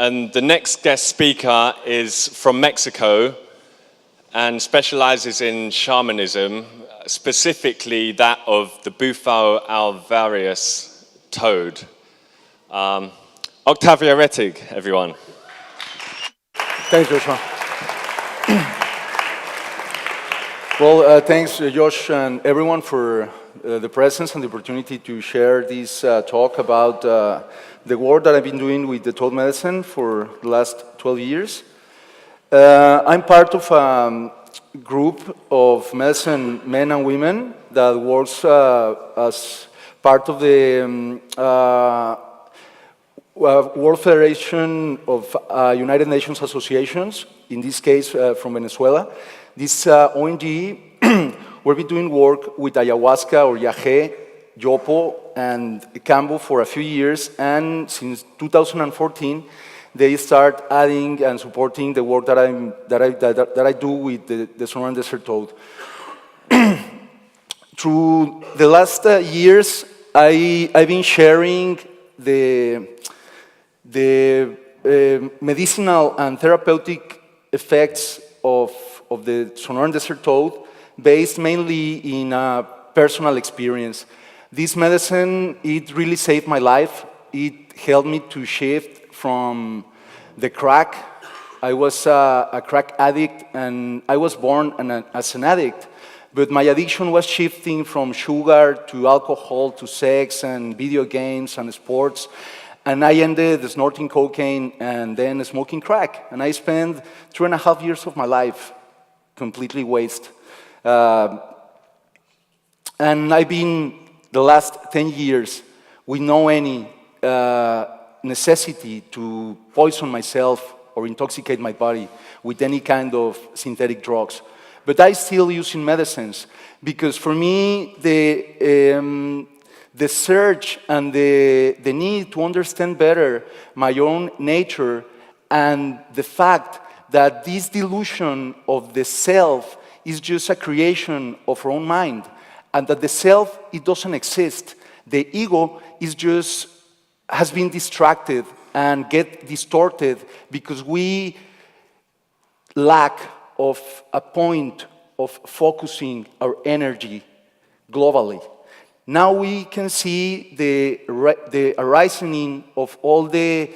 And the next guest speaker is from Mexico and specializes in shamanism, specifically that of the Bufo Alvarius toad. Octavio Rettig, everyone. Thanks, Joshua. Well, thanks, Josh, and everyone for the presence and the opportunity to share this talk about the work that I've been doing with the toad medicine for the last 12 years. I'm part of a group of medicine men and women that works as part of the World Federation of United Nations Associations, in this case from Venezuela. This ONG will be doing work with ayahuasca or yaje, yopo, and cambo for a few years, and since 2014, they start adding and supporting the work that I do with the Sonoran Desert toad. Through the last years, I've been sharing the medicinal and therapeutic effects of the Sonoran Desert toad, based mainly in a personal experience. This medicine, it really saved my life. It helped me to shift from the crack. I was a crack addict, and I was born as an addict, but my addiction was shifting from sugar to alcohol to sex and video games and sports. And I ended snorting cocaine and then smoking crack. And I spent 2.5 years of my life completely waste. And I've been the last 10 years with no any necessity to poison myself or intoxicate my body with any kind of synthetic drugs. But I still using medicines because for me, the search and the need to understand better my own nature and the fact that this delusion of the self is just a creation of our own mind, and that the self, it doesn't exist. The ego has been distracted and get distorted because we lack of a point of focusing our energy globally. Now we can see the arising of all the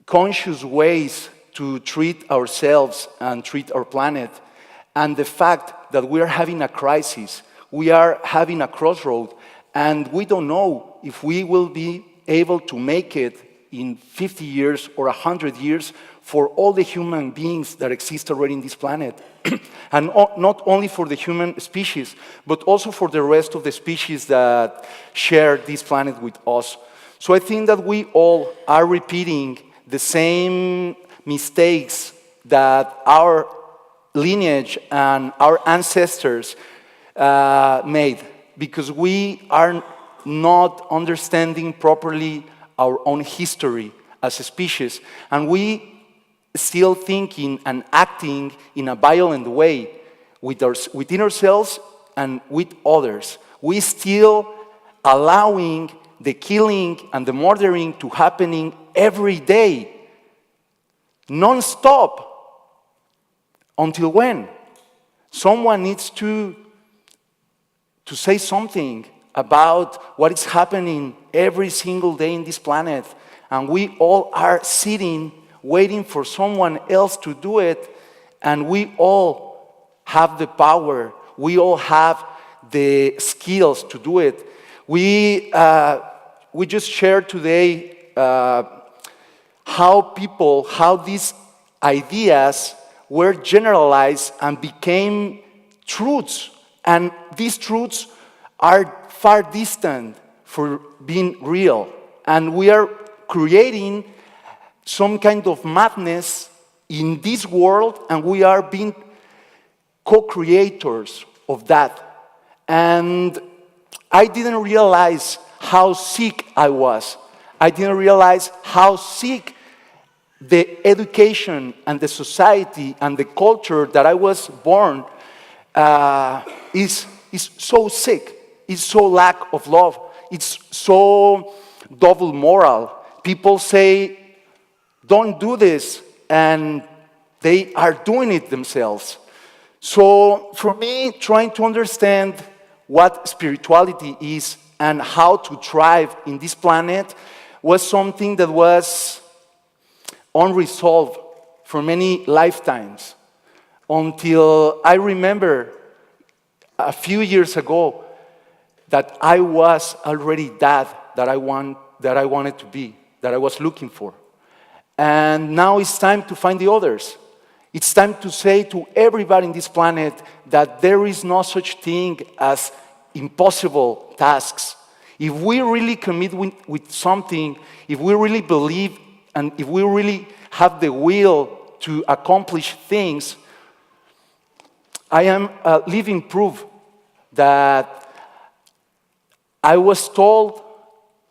conscious ways to treat ourselves and treat our planet, and the fact that we are having a crisis, we are having a crossroad, and we don't know if we will be able to make it in 50 years or 100 years for all the human beings that exist already in this planet. And not only for the human species, but also for the rest of the species that share this planet with us. So I think that we all are repeating the same mistakes that our lineage and our ancestors made, because we are not understanding properly our own history as a species, and we still thinking and acting in a violent way within ourselves and with others. We still allowing the killing and the murdering to happening every day, non-stop. Until when? Someone needs to say something about what is happening every single day in this planet, and we all are sitting waiting for someone else to do it, and we all have the power, we all have the skills to do it. We just shared today how these ideas were generalized and became truths, and these truths are far distant from being real, and we are creating some kind of madness in this world, and we are being co-creators of that. And I didn't realize how sick I was. I didn't realize how sick the education and the society and the culture that I was born is so sick. It's so lack of love. It's so double moral. People say, don't do this, and they are doing it themselves. So for me, trying to understand what spirituality is and how to thrive in this planet was something that was unresolved for many lifetimes, until I remember a few years ago that I was already that I wanted to be, that I was looking for. And now it's time to find the others. It's time to say to everybody in this planet that there is no such thing as impossible tasks. If we really commit with something, if we really believe, and if we really have the will to accomplish things, I am a living proof that I was told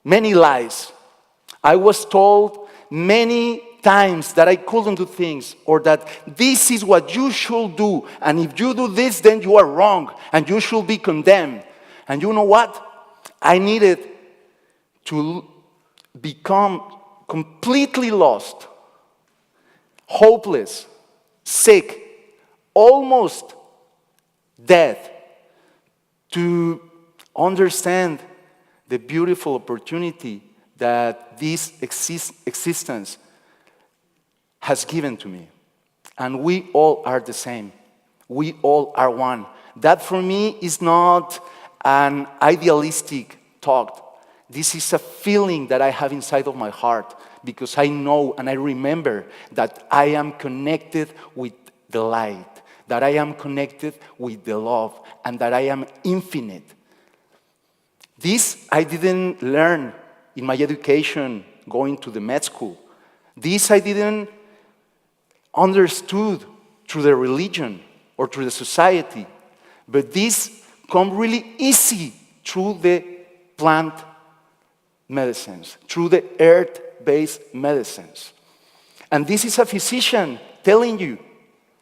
many lies. I was told many times that I couldn't do things, or that this is what you should do, and if you do this, then you are wrong, and you should be condemned. And you know what? I needed to become completely lost, hopeless, sick, almost dead, to understand the beautiful opportunity that this existence has given to me. And we all are the same. We all are one. That for me is not an idealistic thought. This is a feeling that I have inside of my heart, because I know and I remember that I am connected with the light, that I am connected with the love, and that I am infinite. This I didn't learn in my education going to the med school. This I didn't understood through the religion or through the society. But this come really easy through the plant medicines, through the earth-based medicines. And this is a physician telling you,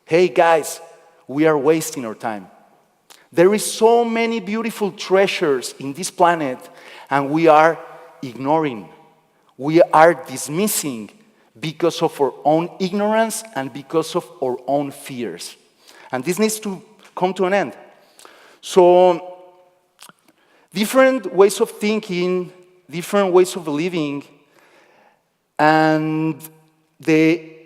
hey guys, we are wasting our time. There is so many beautiful treasures in this planet, and we are ignoring. We are dismissing because of our own ignorance and because of our own fears. And this needs to come to an end. So, different ways of thinking, different ways of living, and the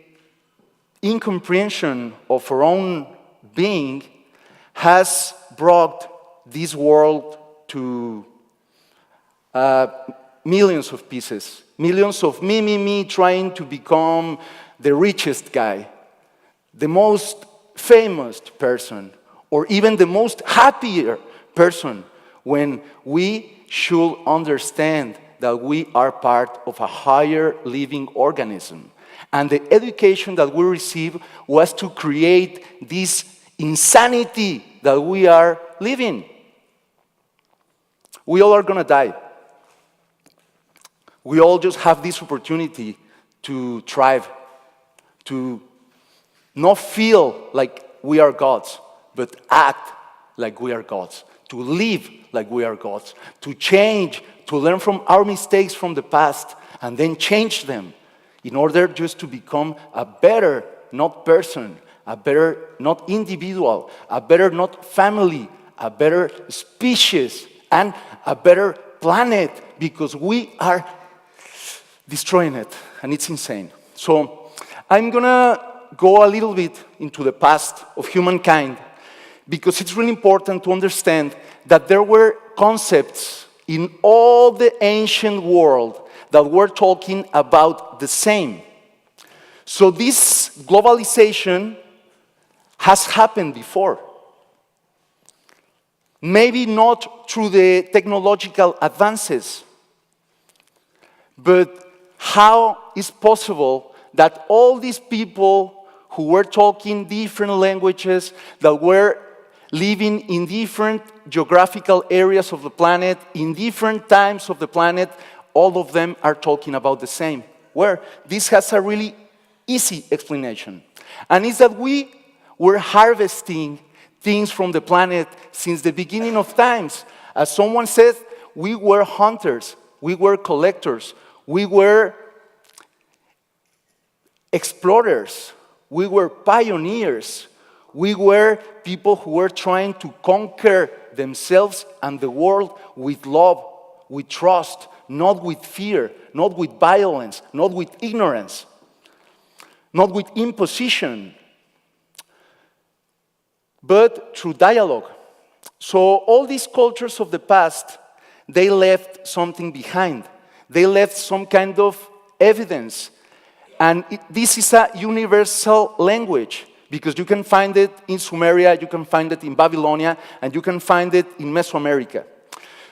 incomprehension of our own being has brought this world to millions of pieces. Millions of me, trying to become the richest guy, the most famous person, or even the most happier person, when we should understand that we are part of a higher living organism. And the education that we receive was to create this insanity that we are living. We all are going to die. We all just have this opportunity to thrive, to not feel like we are gods, but act like we are gods, to live like we are gods, to change, to learn from our mistakes from the past, and then change them in order just to become a better, not person, a better, not individual, a better, not family, a better species, and a better planet, because we are destroying it, and it's insane. So I'm gonna go a little bit into the past of humankind, because it's really important to understand that there were concepts in all the ancient world that were talking about the same. So this globalization has happened before. Maybe not through the technological advances, but how is possible that all these people who were talking different languages, that were living in different geographical areas of the planet, in different times of the planet, all of them are talking about the same? Where this has a really easy explanation. And it's that we were harvesting things from the planet since the beginning of times. As someone said, we were hunters, we were collectors, we were explorers. We were pioneers. We were people who were trying to conquer themselves and the world with love, with trust, not with fear, not with violence, not with ignorance, not with imposition, but through dialogue. So all these cultures of the past, they left something behind. They left some kind of evidence. And this is a universal language, because you can find it in Sumeria, you can find it in Babylonia, and you can find it in Mesoamerica.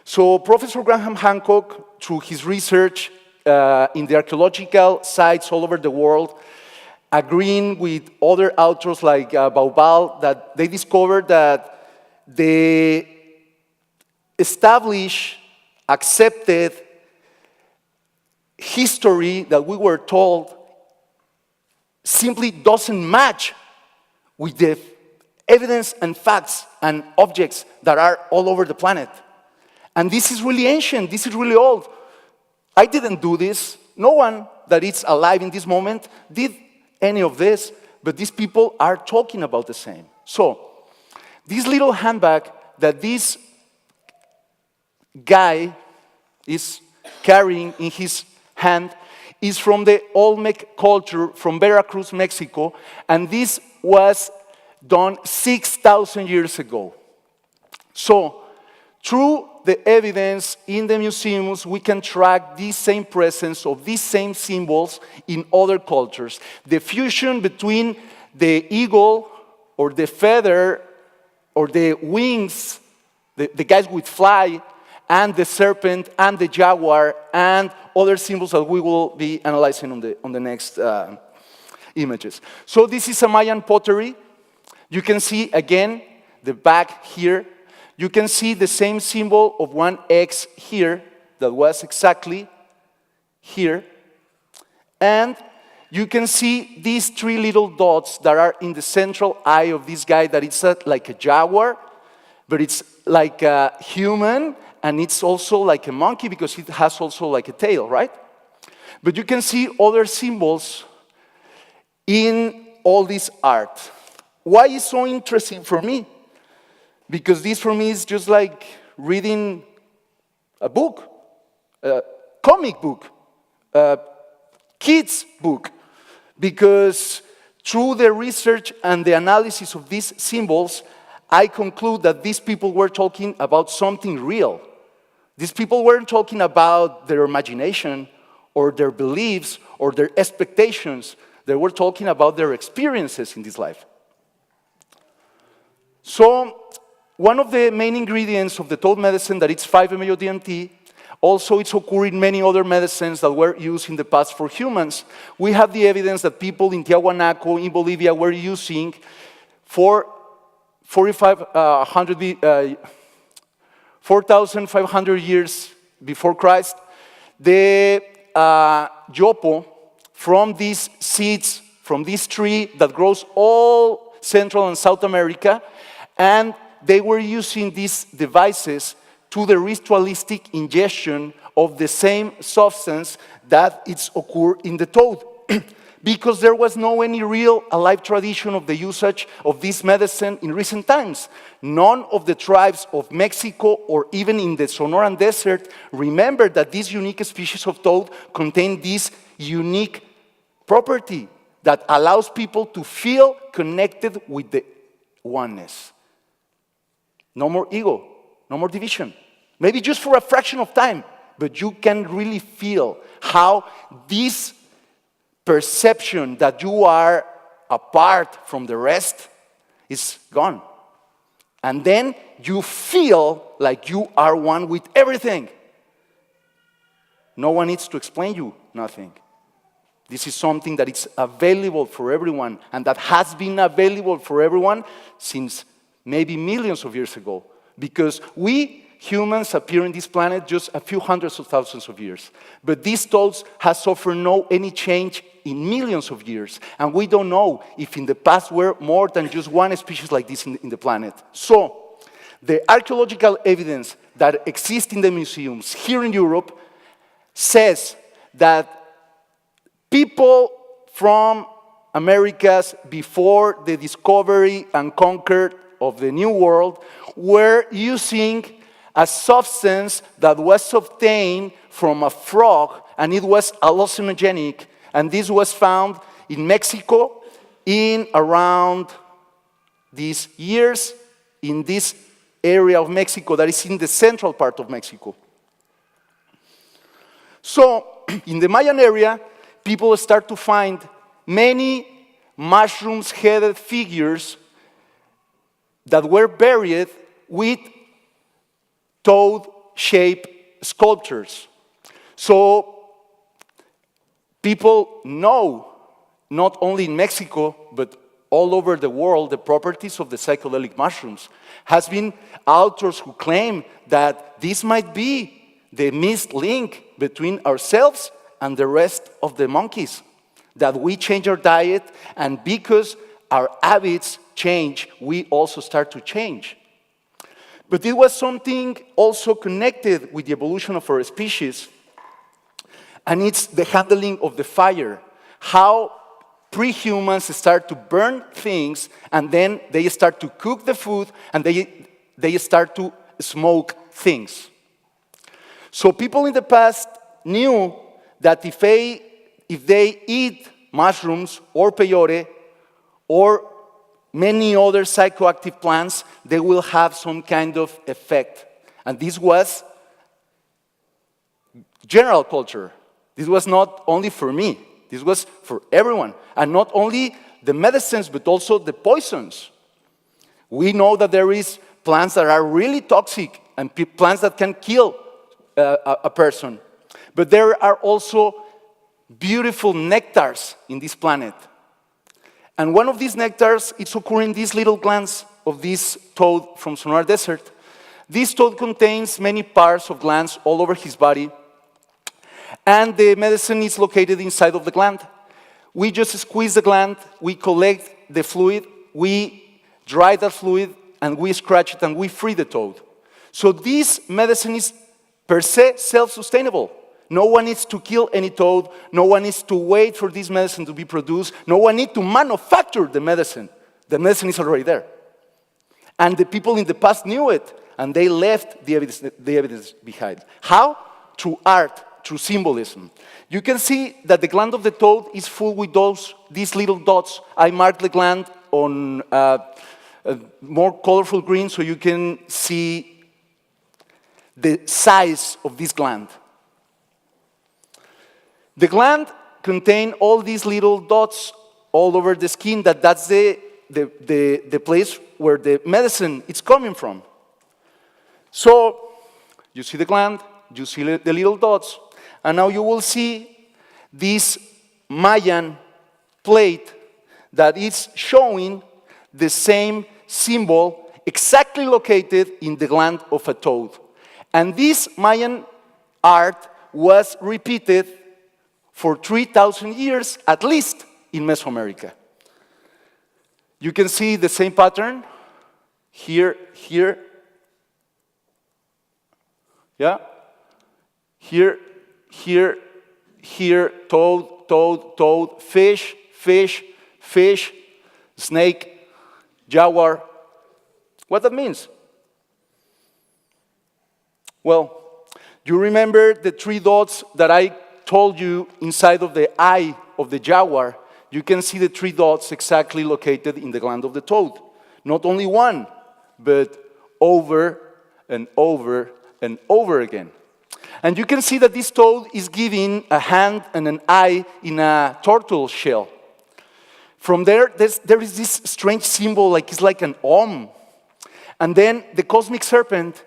So Professor Graham Hancock, through his research in the archaeological sites all over the world, agreeing with other authors like Baubal, that they discovered that the established, accepted history that we were told simply doesn't match with the evidence and facts and objects that are all over the planet. And this is really ancient, this is really old. I didn't do this. No one that is alive in this moment did any of this, but these people are talking about the same. So, this little handbag that this guy is carrying in his hand is from the Olmec culture from Veracruz, Mexico, and this was done 6,000 years ago. So, through the evidence in the museums, we can track this same presence of these same symbols in other cultures. The fusion between the eagle or the feather or the wings, the guys with fly, and the serpent and the jaguar and other symbols that we will be analyzing on the next images. So this is a Mayan pottery. You can see again the back here. You can see the same symbol of one X here that was exactly here. And you can see these three little dots that are in the central eye of this guy, that it's like a jaguar, but it's like a human, and it's also like a monkey because it has also like a tail, right? But you can see other symbols in all this art. Why is so interesting for me? Because this for me is just like reading a book, a comic book, a kid's book. Because through the research and the analysis of these symbols, I conclude that these people were talking about something real. These people weren't talking about their imagination or their beliefs or their expectations. They were talking about their experiences in this life. So, one of the main ingredients of the toad medicine, that it's 5-MeO-DMT, also it's occurring in many other medicines that were used in the past for humans. We have the evidence that people in Tiahuanaco, in Bolivia, were using for 4,500 years before Christ, the yopo from these seeds, from this tree that grows all Central and South America, and they were using these devices to the ritualistic ingestion of the same substance that it's occurred in the toad. Because there was no any real alive tradition of the usage of this medicine in recent times. None of the tribes of Mexico or even in the Sonoran Desert remember that this unique species of toad contain this unique property that allows people to feel connected with the oneness. No more ego, no more division. Maybe just for a fraction of time, but you can really feel how this perception that you are apart from the rest is gone. And then you feel like you are one with everything. No one needs to explain you nothing. This is something that is available for everyone, and that has been available for everyone since maybe millions of years ago. Because we humans appear on this planet just a few hundreds of thousands of years. But these toads have suffered no any change in millions of years. And we don't know if in the past were more than just one species like this in the planet. So, the archaeological evidence that exists in the museums here in Europe says that people from Americas before the discovery and conquer of the New World were using a substance that was obtained from a frog, and it was hallucinogenic, and this was found in Mexico in around these years, in this area of Mexico that is in the central part of Mexico. So, in the Mayan area, people start to find many mushrooms-headed figures that were buried with toad-shaped sculptures. So, people know, not only in Mexico, but all over the world, the properties of the psychedelic mushrooms. Has been authors who claim that this might be the missed link between ourselves and the rest of the monkeys. That we change our diet, and because our habits change, we also start to change. But it was something also connected with the evolution of our species, and it's the handling of the fire. How pre-humans start to burn things, and then they start to cook the food, and they start to smoke things. So people in the past knew that if they eat mushrooms or peyote or many other psychoactive plants, they will have some kind of effect. And this was general culture. This was not only for me. This was for everyone. And not only the medicines, but also the poisons. We know that there is plants that are really toxic and plants that can kill a person. But there are also beautiful nectars in this planet. And one of these nectars, it's occurring in these little glands of this toad from Sonoran Desert. This toad contains many pairs of glands all over his body. And the medicine is located inside of the gland. We just squeeze the gland, we collect the fluid, we dry that fluid, and we scratch it and we free the toad. So this medicine is per se self-sustainable. No one needs to kill any toad. No one needs to wait for this medicine to be produced. No one needs to manufacture the medicine. The medicine is already there. And the people in the past knew it, and they left the evidence behind. How? Through art, through symbolism. You can see that the gland of the toad is full with these little dots. I marked the gland on more colorful green so you can see the size of this gland. The gland contains all these little dots all over the skin. That's the place where the medicine is coming from. So you see the gland, you see the little dots, and now you will see this Mayan plate that is showing the same symbol exactly located in the gland of a toad. And this Mayan art was repeated for 3,000 years, at least in Mesoamerica. You can see the same pattern here, yeah? Here, toad, fish, snake, jaguar. What that means? Well, you remember the 3 dots that I told you inside of the eye of the jaguar? You can see the 3 dots exactly located in the gland of the toad. Not only one, but over and over and over again. And you can see that this toad is giving a hand and an eye in a turtle shell. From there is this strange symbol, like it's like an Om. And then the cosmic serpent.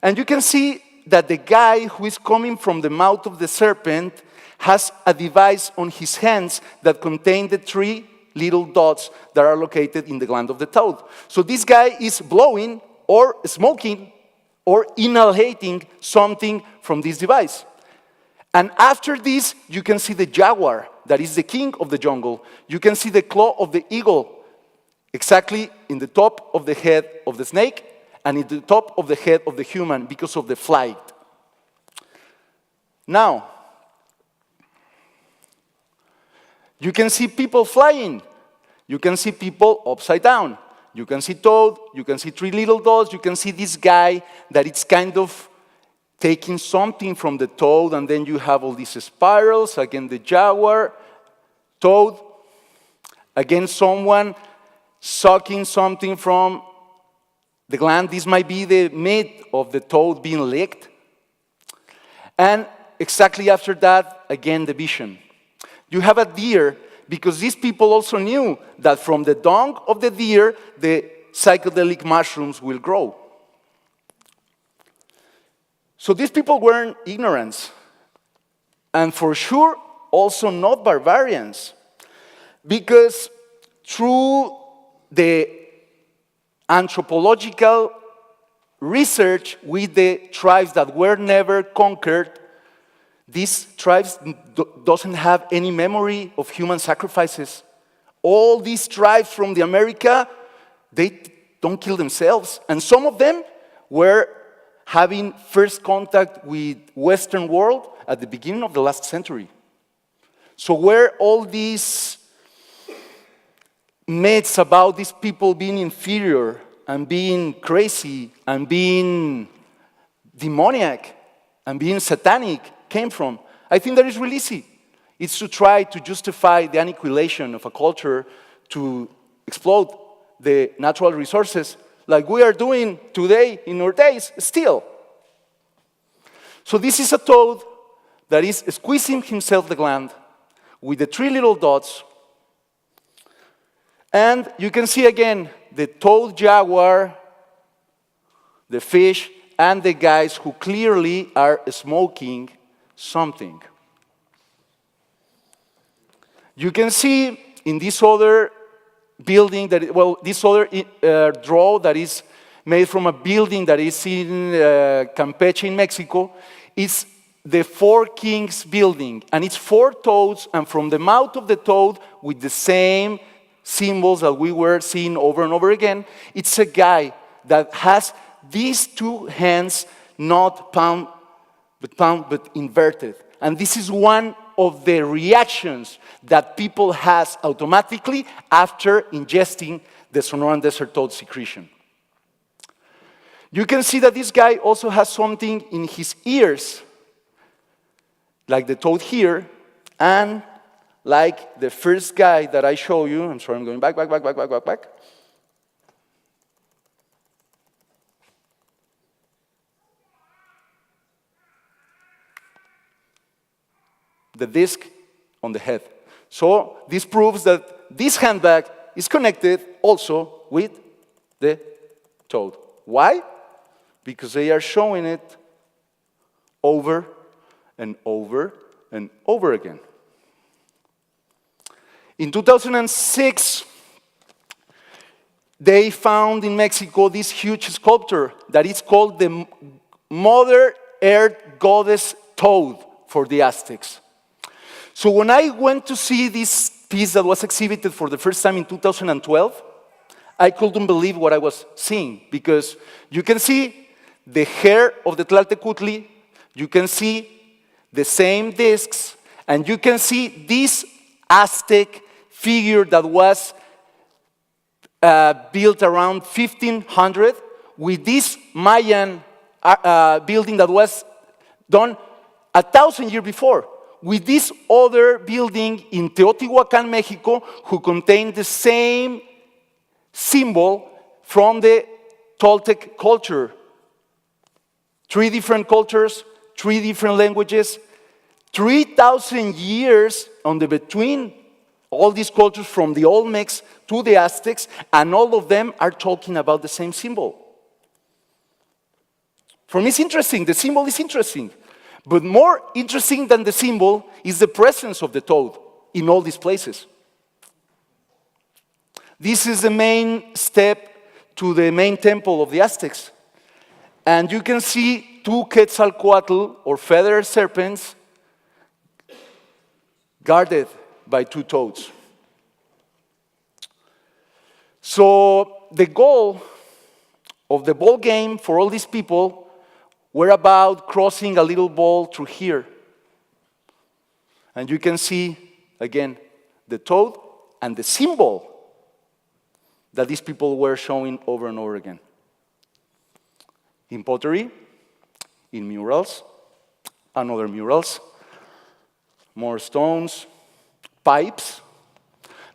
And you can see that the guy who is coming from the mouth of the serpent has a device on his hands that contain the 3 little dots that are located in the gland of the toad. So this guy is blowing or smoking or inhalating something from this device. And after this, you can see the jaguar, that is the king of the jungle. You can see the claw of the eagle, exactly in the top of the head of the snake, and in the top of the head of the human because of the flight. Now, You can see people flying. You can see people upside down. You can see toad. You can see three little dots. You can see this guy that it's kind of taking something from the toad, and then you have all these spirals. Again, the jaguar, toad. Again, someone sucking something from the gland. This might be the meat of the toad being licked. And exactly after that, again, the vision. You have a deer, because these people also knew that from the dung of the deer, the psychedelic mushrooms will grow. So these people weren't ignorance, and for sure also not barbarians, because through the anthropological research with the tribes that were never conquered, these tribes doesn't have any memory of human sacrifices. All these tribes from the America, they don't kill themselves, and some of them were having first contact with Western world at the beginning of the last century. So where all these myths about these people being inferior and being crazy and being demoniac and being satanic came from? I think that is really easy. It's to try to justify the annihilation of a culture to exploit the natural resources like we are doing today in our days still. So this is a toad that is squeezing himself the gland with the three little dots. And you can see again the toad jaguar, the fish, and the guys who clearly are smoking something. You can see in this other building that, well, this other draw that is made from a building that is in Campeche in Mexico, it's the Four Kings building, and it's four toads, and from the mouth of the toad with the same symbols that we were seeing over and over again, it's a guy that has these two hands not palm but inverted. And this is one of the reactions that people has automatically after ingesting the Sonoran Desert toad secretion. You can see that this guy also has something in his ears, like the toad here, and like the first guy that I show you. I'm sorry, I'm going back. The disc on the head. So this proves that this handbag is connected also with the toad. Why? Because they are showing it over and over and over again. In 2006, they found in Mexico this huge sculpture that is called the Mother Earth Goddess Toad for the Aztecs. So when I went to see this piece that was exhibited for the first time in 2012, I couldn't believe what I was seeing, because you can see the hair of the Tlaltecutli, you can see the same discs, and you can see this Aztec figure that was built around 1500 with this Mayan building that was done 1,000 years before, with this other building in Teotihuacan, Mexico, who contained the same symbol from the Toltec culture. 3 different cultures, 3 different languages, 3,000 years on the between all these cultures from the Olmecs to the Aztecs, and all of them are talking about the same symbol. For me, it's interesting. The symbol is interesting. But more interesting than the symbol is the presence of the toad in all these places. This is the main step to the main temple of the Aztecs. And you can see 2 Quetzalcoatl, or feather serpents, guarded by 2 toads. So the goal of the ball game for all these people were about crossing a little ball through here. And you can see, again, the toad, and the symbol that these people were showing over and over again. In pottery, in murals, and other murals, more stones, pipes.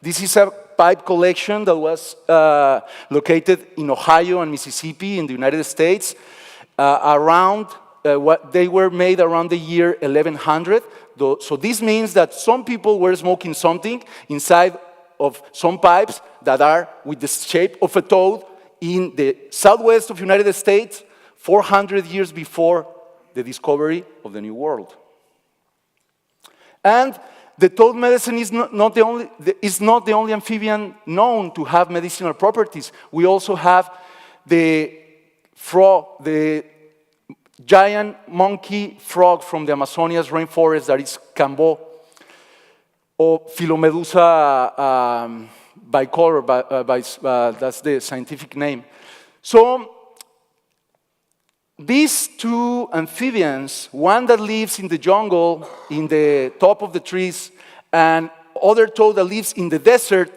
This is a pipe collection that was located in Ohio and Mississippi in the United States they were made around the year 1100. So this means that some people were smoking something inside of some pipes that are with the shape of a toad in the southwest of the United States 400 years before the discovery of the New World. And the toad medicine is not the only amphibian known to have medicinal properties. We also have the giant monkey frog from the Amazonian rainforest that is Cambo, or Philomedusa bicolor, that's the scientific name. So these two amphibians, one that lives in the jungle, in the top of the trees, and other toad that lives in the desert,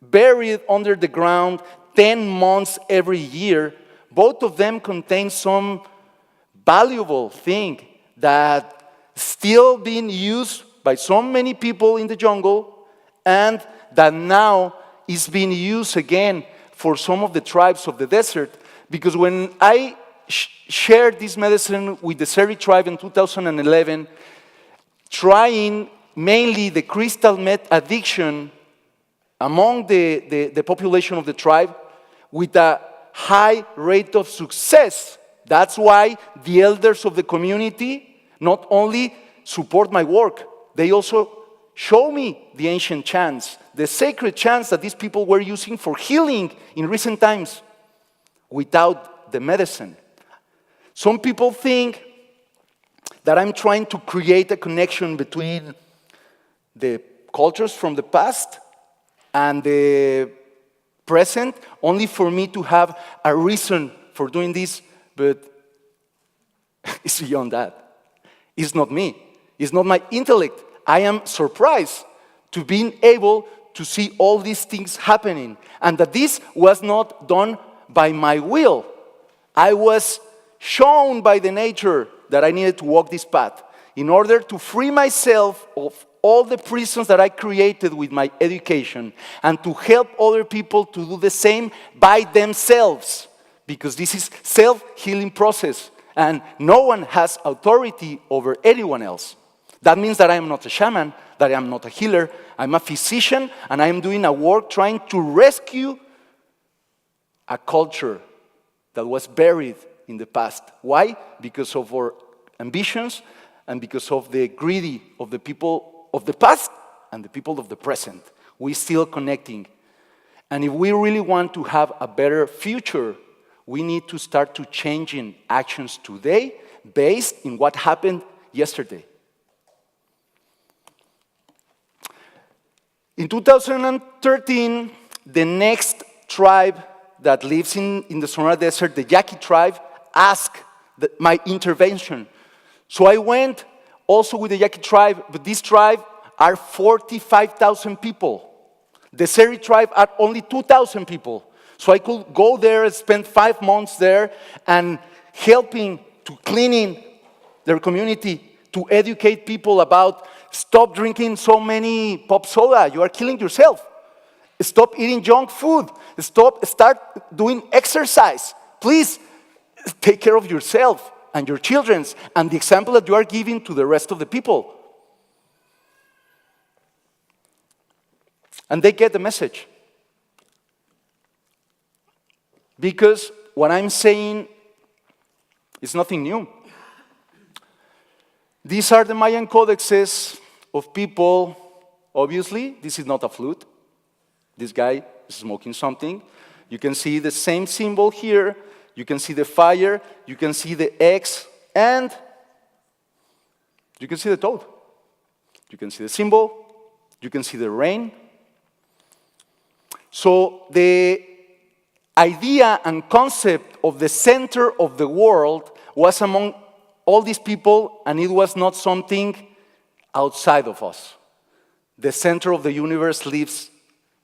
buried under the ground 10 months every year, both of them contain some valuable thing that still being used by so many people in the jungle, and that now is being used again for some of the tribes of the desert. Because when I shared this medicine with the Seri tribe in 2011, trying mainly the crystal meth addiction among the population of the tribe with a high rate of success. That's why the elders of the community not only support my work, they also show me the ancient chants, the sacred chants that these people were using for healing in recent times without the medicine. Some people think that I'm trying to create a connection between the cultures from the past and the present, only for me to have a reason for doing this, but it's beyond that. It's not me. It's not my intellect. I am surprised to being able to see all these things happening, and that this was not done by my will. I was shown by the nature that I needed to walk this path in order to free myself of all the prisons that I created with my education, and to help other people to do the same by themselves, because this is self-healing process, and no one has authority over anyone else. That means that I am not a shaman, that I am not a healer, I'm a physician, and I am doing a work trying to rescue a culture that was buried in the past. Why? Because of our ambitions and because of the greedy of the people of the past and the people of the present. We're still connecting. And if we really want to have a better future, we need to start to changing actions today based in what happened yesterday. In 2013, the next tribe that lives in the Sonoran Desert, the Yaqui tribe, asked my intervention. So I went also with the Yaqui tribe, but this tribe are 45,000 people. The Seri tribe are only 2,000 people. So I could go there and spend 5 months there and helping to cleaning their community, to educate people about stop drinking so many pop soda, you are killing yourself. Stop eating junk food. Start doing exercise. Please take care of yourself and your children and the example that you are giving to the rest of the people. And they get the message. Because what I'm saying is nothing new. These are the Mayan codexes of people. Obviously, this is not a flute. This guy is smoking something. You can see the same symbol here. You can see the fire. You can see the X. And you can see the toad. You can see the symbol. You can see the rain. So the idea and concept of the center of the world was among all these people, and it was not something outside of us. The center of the universe lives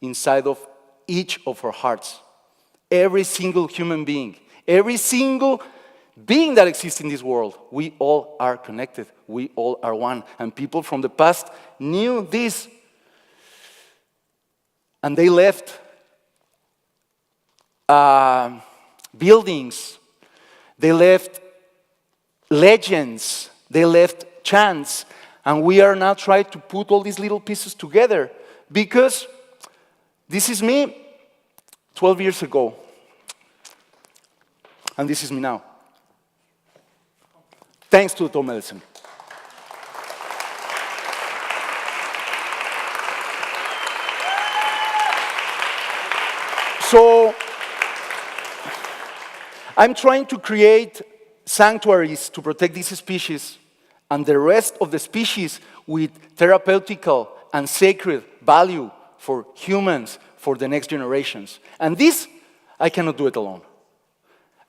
inside of each of our hearts. Every single human being, every single being that exists in this world, we all are connected. We all are one. And people from the past knew this. And they left buildings, they left legends, they left chants, and we are now trying to put all these little pieces together, because this is me 12 years ago, and this is me now. Thanks to the medicine. So, I'm trying to create sanctuaries to protect these species and the rest of the species with therapeutical and sacred value for humans, for the next generations. And this, I cannot do it alone.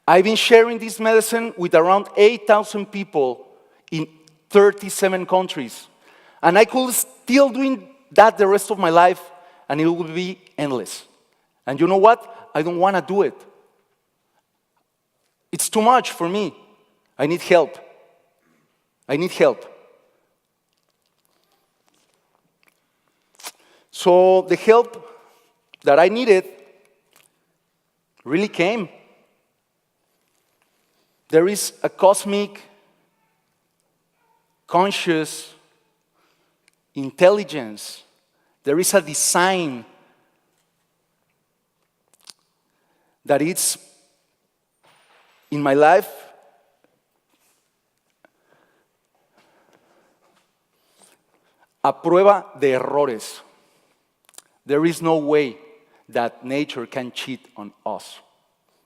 I've been sharing this medicine with around 8,000 people in 37 countries. And I could still do that the rest of my life, and it would be endless. And you know what? I don't want to do it. It's too much for me. I need help. I need help. So the help that I needed really came. There is a cosmic, conscious intelligence. There is a design that it's in my life. A prueba de errores. There is no way that nature can cheat on us,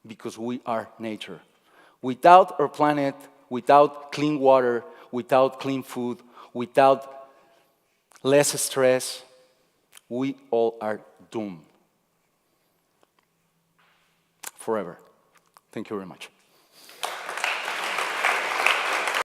because we are nature. Without our planet, without clean water, without clean food, without less stress, we all are doomed forever. Thank you very much.